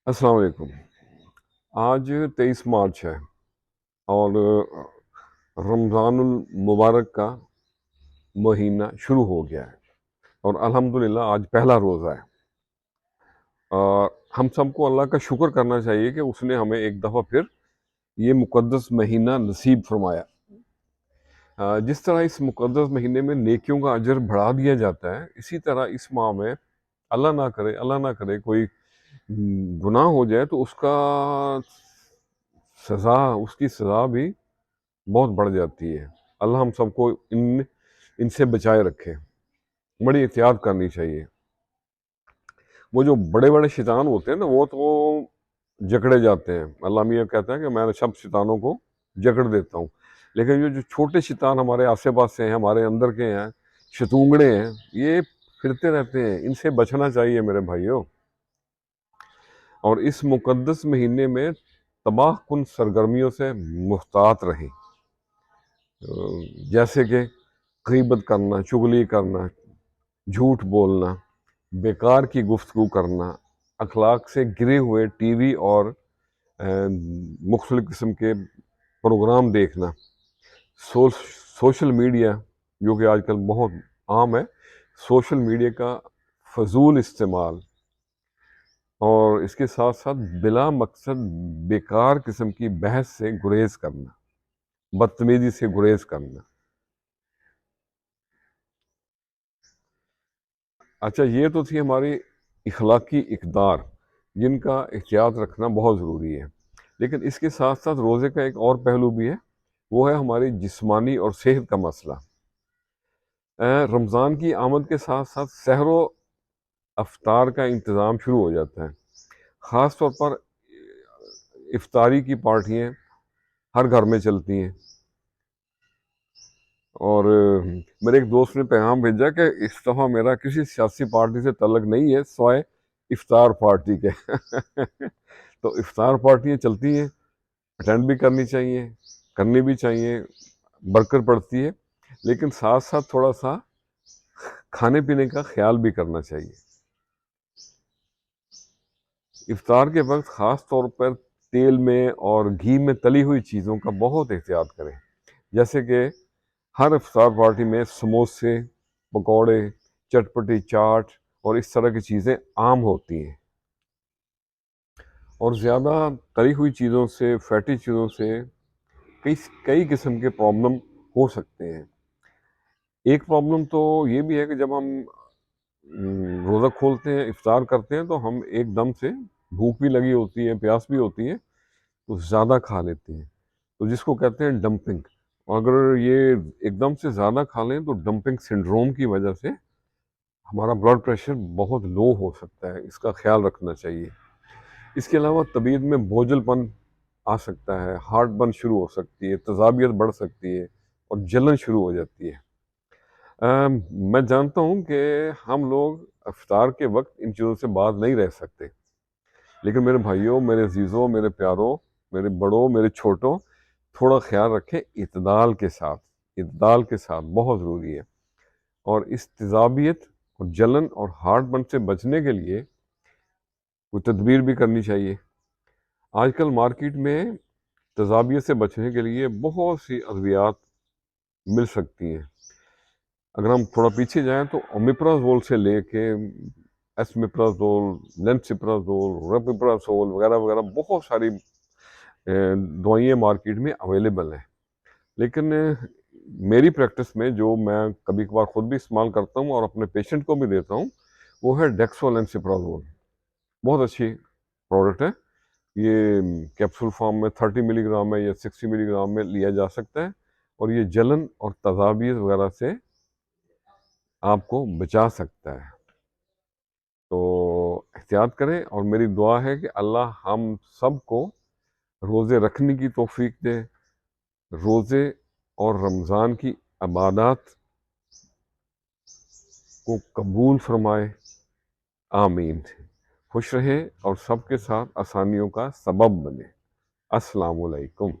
अस्सलाम वालेकुम। आज 23 मार्च है और रमज़ानुल मुबारक का महीना शुरू हो गया है और अल्हम्दुलिल्लाह आज पहला रोज़ा है। और हम सबको अल्लाह का शुक्र करना चाहिए कि उसने हमें एक दफ़ा फिर ये मुक़द्दस महीना नसीब फरमाया। जिस तरह इस मुक़द्दस महीने में नेकियों का अजर बढ़ा दिया जाता है, इसी तरह इस माह में अल्लाह ना करे कोई गुनाह हो जाए तो उसकी सज़ा भी बहुत बढ़ जाती है। अल्लाह हम सबको इनसे बचाए रखे। बड़ी एहतियात करनी चाहिए। वो जो बड़े बड़े शैतान होते हैं ना, वो तो जकड़े जाते हैं। अल्लाह मियाँ कहता है कि मैं सब शैतानों को जकड़ देता हूँ, लेकिन ये जो छोटे शैतान हमारे आसे पास हैं, हमारे अंदर के हैं, शतूंगड़े हैं, ये फिरते रहते हैं। इनसे बचना चाहिए मेरे भाइयों। और इस मुकद्दस महीने में तबाह कुन सरगर्मियों से मुहतात रहें, जैसे कि गीबत करना, चुगली करना, झूठ बोलना, बेकार की गुफ्तगू करना, अखलाक से गिरे हुए टीवी और मुख्तलिफ किस्म के प्रोग्राम देखना, सोशल मीडिया जो कि आजकल बहुत आम है, सोशल मीडिया का फजूल इस्तेमाल, और इसके साथ साथ बिला मकसद बेकार किस्म की बहस से गुरेज करना, बदतमीजी से गुरेज करना। अच्छा, ये तो थी हमारी इखलाकी इकदार जिनका एहतियात रखना बहुत ज़रूरी है। लेकिन इसके साथ साथ रोज़े का एक और पहलू भी है, वो है हमारी जिस्मानी और सेहत का मसला। रमज़ान की आमद के साथ साथ सहर व अफ्तार का इंतज़ाम शुरू हो जाता है। ख़ास तौर पर इफ्तारी की पार्टियाँ हर घर में चलती हैं। और मेरे एक दोस्त ने पैगाम भेजा कि इस दफ़ा मेरा किसी सियासी पार्टी से तल्लुक़ नहीं है सिवाय इफ्तार पार्टी के। तो इफ्तार पार्टियाँ चलती हैं, अटेंड भी करनी चाहिए, करनी भी चाहिए, बरकत पड़ती है, लेकिन साथ साथ थोड़ा सा खाने पीने का ख्याल भी करना चाहिए। इफ्तार के वक्त ख़ास तौर पर तेल में और घी में तली हुई चीज़ों का बहुत एहतियात करें। जैसे कि हर इफ्तार पार्टी में समोसे, पकौड़े, चटपटी चाट और इस तरह की चीज़ें आम होती हैं। और ज़्यादा तली हुई चीज़ों से, फैटी चीज़ों से कई कई किस्म के प्रॉब्लम हो सकते हैं। एक प्रॉब्लम तो ये भी है कि जब हम रोज़ा खोलते हैं, इफ्तार करते हैं, तो हम एकदम से भूख भी लगी होती है, प्यास भी होती है, तो ज़्यादा खा लेते हैं, तो जिसको कहते हैं डंपिंग। और अगर ये एकदम से ज़्यादा खा लें तो डंपिंग सिंड्रोम की वजह से हमारा ब्लड प्रेशर बहुत लो हो सकता है। इसका ख्याल रखना चाहिए। इसके अलावा तबीयत में बोझलपन आ सकता है, हार्ट बर्न शुरू हो सकती है, तज़ाबियत बढ़ सकती है और जलन शुरू हो जाती है। मैं जानता हूँ कि हम लोग इफ्तार के वक्त इन चीज़ों से बाज नहीं रह सकते, लेकिन मेरे भाइयों, मेरे अजीज़ों, मेरे प्यारों, मेरे बड़ों, मेरे छोटों, थोड़ा ख्याल रखें इत्दाल के साथ। इत्दाल के साथ बहुत ज़रूरी है। और इस तेज़ाबियत और जलन और हार्ट बर्न से बचने के लिए कोई तदबीर भी करनी चाहिए। आजकल मार्केट में तेज़ाबियत से बचने के लिए बहुत सी अद्वियात मिल सकती हैं। अगर हम थोड़ा पीछे जाएं तो ओमिप्राज़ोल से लेके एसमिप्राज़ोल, लेंसिप्राज़ोल, रपिप्राज़ोल वगैरह वगैरह बहुत सारी दवाइयाँ मार्केट में अवेलेबल हैं। लेकिन मेरी प्रैक्टिस में जो मैं कभी कभार ख़ुद भी इस्तेमाल करता हूँ और अपने पेशेंट को भी देता हूँ, वो है डेक्सोलेंसिप्राज़ोल। बहुत अच्छी प्रोडक्ट है। ये कैप्सूल फॉर्म में 30 मिलीग्राम में या 60 मिलीग्राम में लिया जा सकता है, और ये जलन और तज़ाबियत वगैरह से आपको बचा सकता है। तो एहतियात करें, और मेरी दुआ है कि अल्लाह हम सब को रोज़े रखने की तौफीक दे, रोज़े और रमज़ान की इबादत को कबूल फरमाए। आमीन। खुश रहें और सबके साथ आसानियों का सबब बने। अस्सलामु अलैकुम।